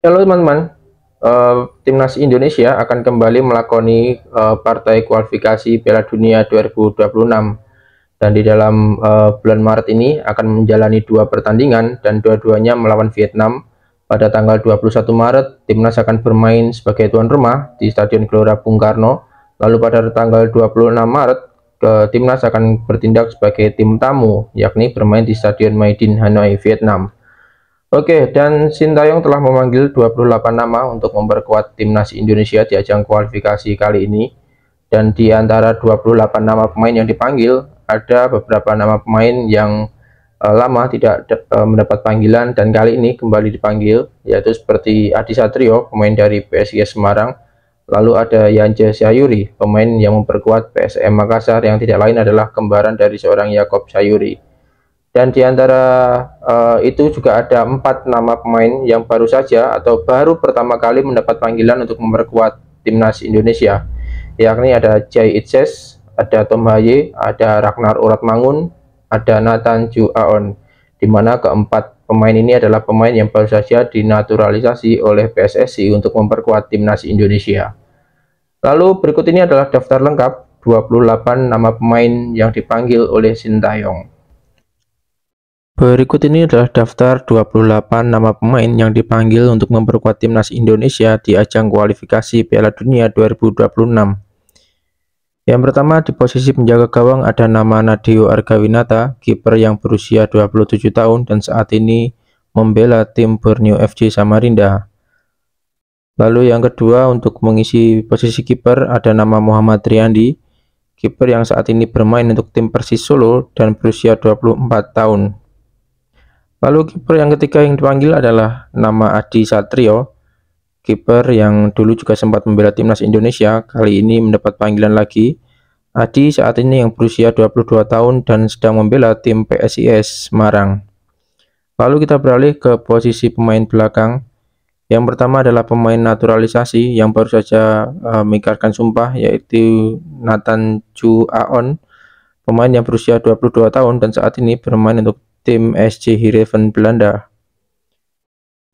Halo teman-teman, Timnas Indonesia akan kembali melakoni partai kualifikasi Piala Dunia 2026 dan di dalam bulan Maret ini akan menjalani dua pertandingan dan dua-duanya melawan Vietnam. Pada tanggal 21 Maret, Timnas akan bermain sebagai tuan rumah di Stadion Gelora Bung Karno. Lalu pada tanggal 26 Maret, Timnas akan bertindak sebagai tim tamu, yakni bermain di Stadion Maidin Hanoi, Vietnam. Oke, dan Sintayong telah memanggil 28 nama untuk memperkuat timnas Indonesia di ajang kualifikasi kali ini. Dan di antara 28 nama pemain yang dipanggil, ada beberapa nama pemain yang lama tidak mendapat panggilan dan kali ini kembali dipanggil, yaitu seperti Adi Satrio, pemain dari PSIS Semarang. Lalu ada Yance Sayuri, pemain yang memperkuat PSM Makassar yang tidak lain adalah kembaran dari seorang Yakob Sayuri. Dan di antara itu juga ada 4 nama pemain yang baru saja atau baru pertama kali mendapat panggilan untuk memperkuat timnas Indonesia, yakni ada Jai Itses, ada Tom Haye, ada Ragnar Uratmangun, ada Nathan Ju Aon, di mana keempat pemain ini adalah pemain yang baru saja dinaturalisasi oleh PSSI untuk memperkuat timnas Indonesia. Lalu berikut ini adalah daftar lengkap 28 nama pemain yang dipanggil oleh Sintayong. Berikut ini adalah daftar 28 nama pemain yang dipanggil untuk memperkuat timnas Indonesia di ajang kualifikasi Piala Dunia 2026. Yang pertama di posisi penjaga gawang ada nama Nadeo Argawinata, kiper yang berusia 27 tahun dan saat ini membela tim Borneo FC Samarinda. Lalu yang kedua untuk mengisi posisi kiper ada nama Muhammad Riyandi, kiper yang saat ini bermain untuk tim Persis Solo dan berusia 24 tahun. Lalu kiper yang ketiga yang dipanggil adalah nama Adi Satrio, kiper yang dulu juga sempat membela timnas Indonesia, kali ini mendapat panggilan lagi. Adi saat ini yang berusia 22 tahun dan sedang membela tim PSIS Semarang. Lalu kita beralih ke posisi pemain belakang. Yang pertama adalah pemain naturalisasi yang baru saja mengikrarkan sumpah, yaitu Nathan Ju Aon, pemain yang berusia 22 tahun dan saat ini bermain untuk tim SC Heerenveen Belanda.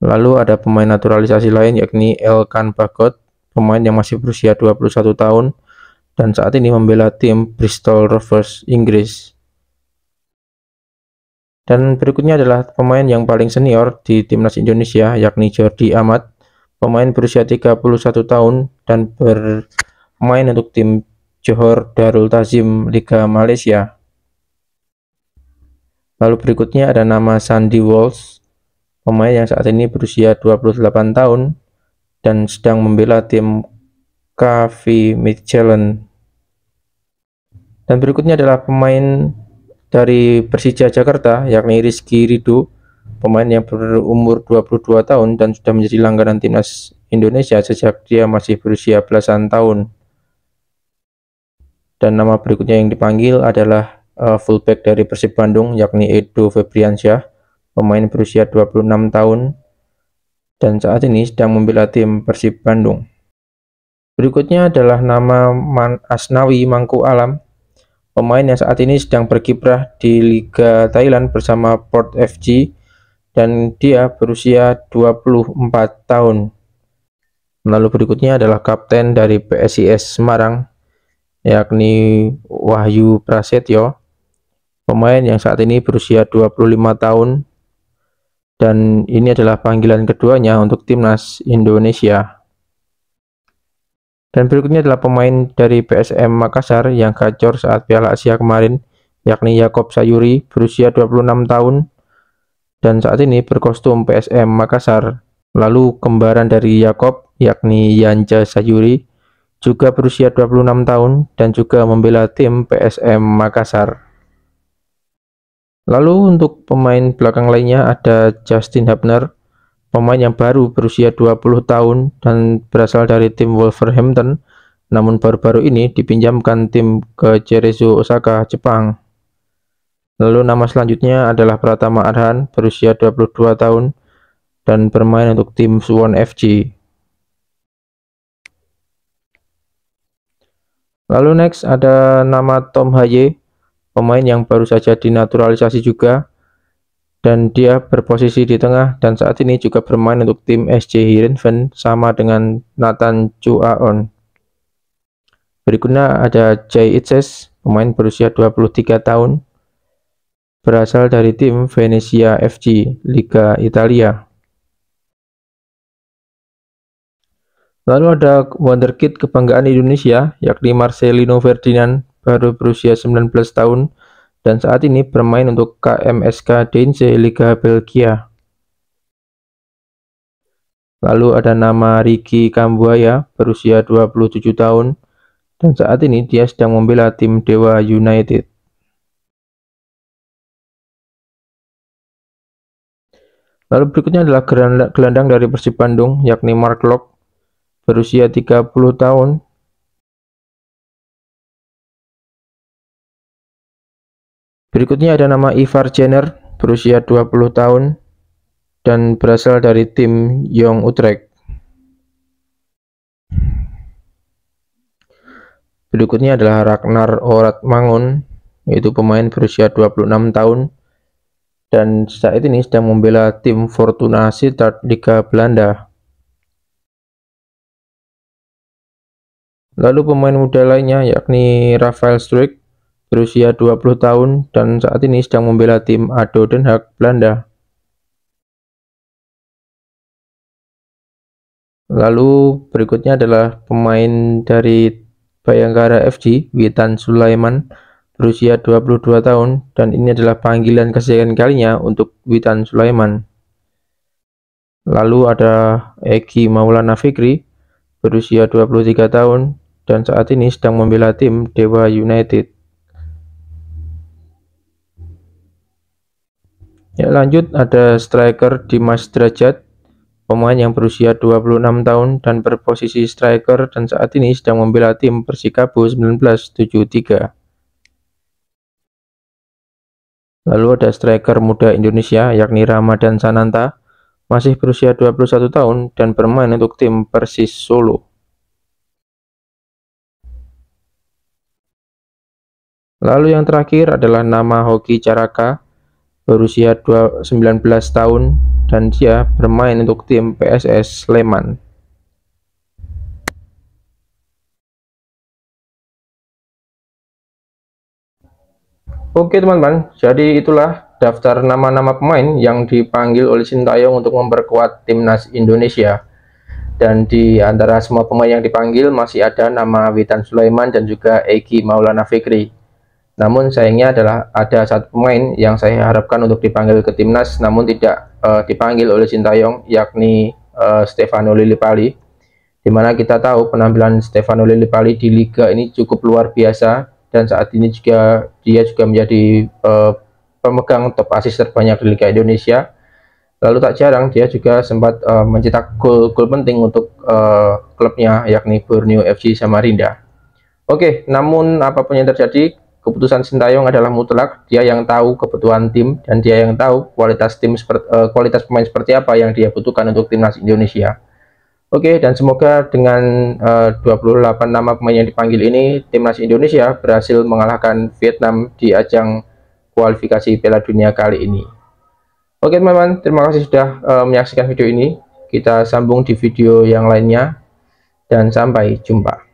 Lalu ada pemain naturalisasi lain yakni Elkan Bagot, pemain yang masih berusia 21 tahun dan saat ini membela tim Bristol Rovers Inggris. Dan berikutnya adalah pemain yang paling senior di timnas Indonesia yakni Jordi Amat, pemain berusia 31 tahun dan bermain untuk tim Johor Darul Ta'zim Liga Malaysia. Lalu berikutnya ada nama Sandy Walsh, pemain yang saat ini berusia 28 tahun dan sedang membela tim KV Midtjylland. Dan berikutnya adalah pemain dari Persija Jakarta yakni Rizky Ridho, pemain yang berumur 22 tahun dan sudah menjadi langganan timnas Indonesia sejak dia masih berusia belasan tahun. Dan nama berikutnya yang dipanggil adalah fullback dari Persib Bandung yakni Edo Febriansyah, pemain berusia 26 tahun dan saat ini sedang membela tim Persib Bandung. Berikutnya adalah nama Asnawi Mangku Alam, pemain yang saat ini sedang berkiprah di Liga Thailand bersama Port FC dan dia berusia 24 tahun. Lalu berikutnya adalah kapten dari PSIS Semarang yakni Wahyu Prasetyo, pemain yang saat ini berusia 25 tahun dan ini adalah panggilan keduanya untuk timnas Indonesia. Dan berikutnya adalah pemain dari PSM Makassar yang gacor saat Piala Asia kemarin yakni Yakob Sayuri, berusia 26 tahun dan saat ini berkostum PSM Makassar. Lalu kembaran dari Yakob yakni Yance Sayuri juga berusia 26 tahun dan juga membela tim PSM Makassar. Lalu untuk pemain belakang lainnya ada Justin Hubner, pemain yang baru berusia 20 tahun dan berasal dari tim Wolverhampton, namun baru-baru ini dipinjamkan tim ke Cerezo Osaka, Jepang. Lalu nama selanjutnya adalah Pratama Arhan, berusia 22 tahun dan bermain untuk tim Suwon FC. Lalu next ada nama Tom Haye, pemain yang baru saja dinaturalisasi juga dan dia berposisi di tengah dan saat ini juga bermain untuk tim SC Heerenveen sama dengan Nathan Chuaon. Berikutnya ada Jay Itses, pemain berusia 23 tahun, berasal dari tim Venezia FC, Liga Italia. Lalu ada wonderkid kebanggaan Indonesia, yakni Marcelino Ferdinand, baru berusia 19 tahun, dan saat ini bermain untuk KMSK Deinze, Liga Belgia. Lalu ada nama Ricky Kambuaya, berusia 27 tahun, dan saat ini dia sedang membela tim Dewa United. Lalu berikutnya adalah gelandang dari Persib Bandung, yakni Mark Locke, berusia 30 tahun. Berikutnya ada nama Ivar Jenner, berusia 20 tahun, dan berasal dari tim Jong Utrecht. Berikutnya adalah Ragnar Oratmangun, yaitu pemain berusia 26 tahun, dan saat ini sedang membela tim Fortuna Sittard Liga Belanda. Lalu pemain muda lainnya yakni Rafael Struijk, berusia 20 tahun, dan saat ini sedang membela tim ADO Den Haag, Belanda. Lalu berikutnya adalah pemain dari Bayangkara FC, Witan Sulaiman, berusia 22 tahun, dan ini adalah panggilan kesekian kalinya untuk Witan Sulaiman. Lalu ada Egi Maulana Fikri, berusia 23 tahun, dan saat ini sedang membela tim Dewa United. Ya, lanjut ada striker Dimas Derajat, pemain yang berusia 26 tahun dan berposisi striker, dan saat ini sedang membela tim Persikabo 1973. Lalu ada striker muda Indonesia yakni Ramadan Sananta, masih berusia 21 tahun dan bermain untuk tim Persis Solo. Lalu yang terakhir adalah nama Hoki Caraka, berusia 19 tahun, dan dia bermain untuk tim PSS Sleman. Oke teman-teman, jadi itulah daftar nama-nama pemain yang dipanggil oleh Sintayong untuk memperkuat timnas Indonesia. Dan di antara semua pemain yang dipanggil masih ada nama Witan Sulaiman dan juga Egi Maulana Fikri. Namun sayangnya adalah ada satu pemain yang saya harapkan untuk dipanggil ke timnas namun tidak dipanggil oleh Sintayong, yakni Stefano Lillipali. Dimana kita tahu penampilan Stefano Lillipali di Liga ini cukup luar biasa, dan saat ini juga dia juga menjadi pemegang top assist terbanyak di Liga Indonesia. Lalu tak jarang dia juga sempat mencetak gol penting untuk klubnya, yakni Borneo FC Samarinda. Oke, namun apapun yang terjadi, keputusan Sintayong adalah mutlak. Dia yang tahu kebutuhan tim dan dia yang tahu kualitas kualitas pemain seperti apa yang dia butuhkan untuk timnas Indonesia. Oke, dan semoga dengan 28 nama pemain yang dipanggil ini, timnas Indonesia berhasil mengalahkan Vietnam di ajang kualifikasi Piala Dunia kali ini. Oke teman-teman, terima kasih sudah menyaksikan video ini. Kita sambung di video yang lainnya, dan sampai jumpa.